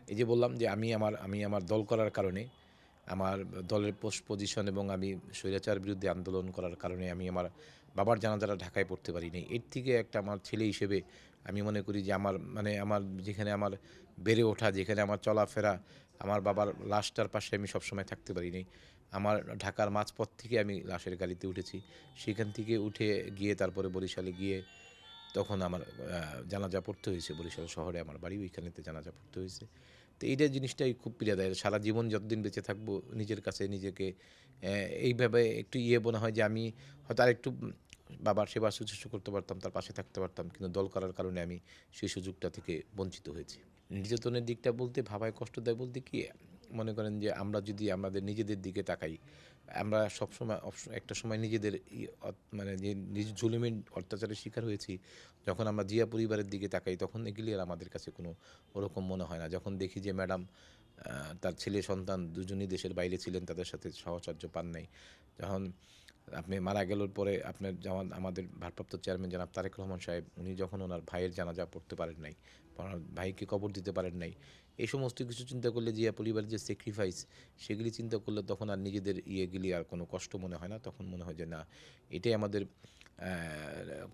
এই যে বললাম যে আমি আমার দল করার কারণে, আমার দলের পজিশন এবং আমি স্বৈরাচার বিরুদ্ধে আন্দোলন করার কারণে আমি আমার বাবার জানাজাটা ঢাকায় পড়তে পারি নাই। এর থেকে একটা আমার ছেলে হিসেবে আমি মনে করি যে আমার যেখানে আমার বেড়ে ওঠা, যেখানে আমার চলাফেরা, আমার বাবার লাশটার পাশে আমি সবসময় থাকতে পারি নাই। আমার ঢাকার মাঝপথ থেকে আমি লাশের গাড়িতে উঠেছি। সেখান থেকে উঠে গিয়ে তারপরে বরিশালে গিয়ে তখন আমার জানাজা পড়তে হয়েছে। বরিশাল শহরে আমার বাড়ি, ওইখানেতে জানাজা পড়তে হয়েছে। তো এইটা জিনিসটাই খুব পীড়া দেয়। সারা জীবন যতদিন বেঁচে থাকবো নিজের কাছে নিজেকে এইভাবে একটু মনে হয় যে আমি হয়তো আরেকটু বাবার সেবা শুশ্রূষা করতে পারতাম, তার পাশে থাকতে পারতাম। কিন্তু দল করার কারণে আমি সেই সুযোগটা থেকে বঞ্চিত হয়েছি। নির্যাতনের দিকটা বলতে ভাবায় কষ্ট দেয় বলতে কি, মনে করেন যে আমরা যদি আমাদের নিজেদের দিকে তাকাই, আমরা সবসময় একটা সময় নিজেদের মানে যে নিজ জুলুমের অত্যাচারের শিকার হয়েছি। যখন আমরা জিয়া পরিবারের দিকে তাকাই তখন এগুলি আর আমাদের কাছে কোনো ওরকম মনে হয় না। যখন দেখি যে ম্যাডাম তার ছেলে সন্তান দুজনই দেশের বাইরে ছিলেন, তাদের সাথে সাহচর্য পান নাই। যখন আপনি মারা গেলের পরে আপনার যেমন আমাদের ভারপ্রাপ্ত চেয়ারম্যান জনাব তারেক রহমান সাহেব, উনি যখন ওনার ভাইয়ের জানাজা পড়তে পারেন নাই, ওনার ভাইকে কবর দিতে পারেন নাই, এই সমস্ত কিছু চিন্তা করলে জিয়া পরিবারের যে স্যাক্রিফাইস, সেগুলি চিন্তা করলে তখন আর নিজেদের ইয়েগুলি আর কোনো কষ্ট মনে হয় না। তখন মনে হয় যে না, এটাই আমাদের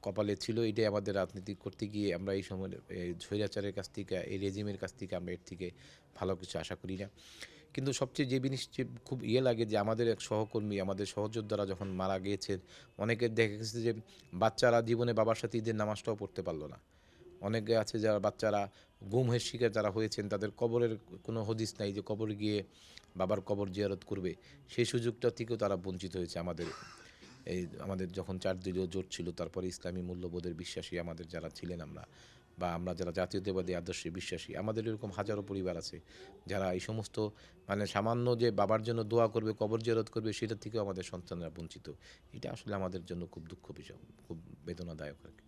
কপালে ছিল, এটাই আমাদের রাজনীতি করতে গিয়ে আমরা এই সময় এই স্বৈরাচারের কাছ থেকে, এই রেজিমের কাছ থেকে আমরা এর থেকে ভালো কিছু আশা করি না। কিন্তু সবচেয়ে যে জিনিস যে খুব লাগে যে আমাদের এক সহকর্মী, আমাদের সহযোদ্ধারা যখন মারা গিয়েছেন, অনেকের দেখা গেছে যে বাচ্চারা জীবনে বাবার সাথে ঈদের নামাজটাও পড়তে পারল না। অনেকে আছে যারা বাচ্চারা গুমের শিকার যারা হয়েছেন, তাদের কবরের কোনো হদিস নাই যে কবরে গিয়ে বাবার কবর জিয়ারত করবে। সেই সুযোগটা থেকেও তারা বঞ্চিত হয়েছে। আমাদের যখন ৪ দলীয় জোট ছিল, তারপরে ইসলামী মূল্যবোধের বিশ্বাসী আমাদের যারা ছিলেন আমরা, বা আমরা যারা জাতীয়তাবাদী আদর্শে বিশ্বাসী, আমাদের এরকম হাজারো পরিবার আছে যারা এই সমস্ত মানে সামান্য যে বাবার জন্য দোয়া করবে, কবর জিয়ারত করবে, সেটা থেকেও আমাদের সন্তানরা বঞ্চিত। এটা আসলে আমাদের জন্য খুব দুঃখ বিষয়, খুব বেদনাদায়ক আরকি।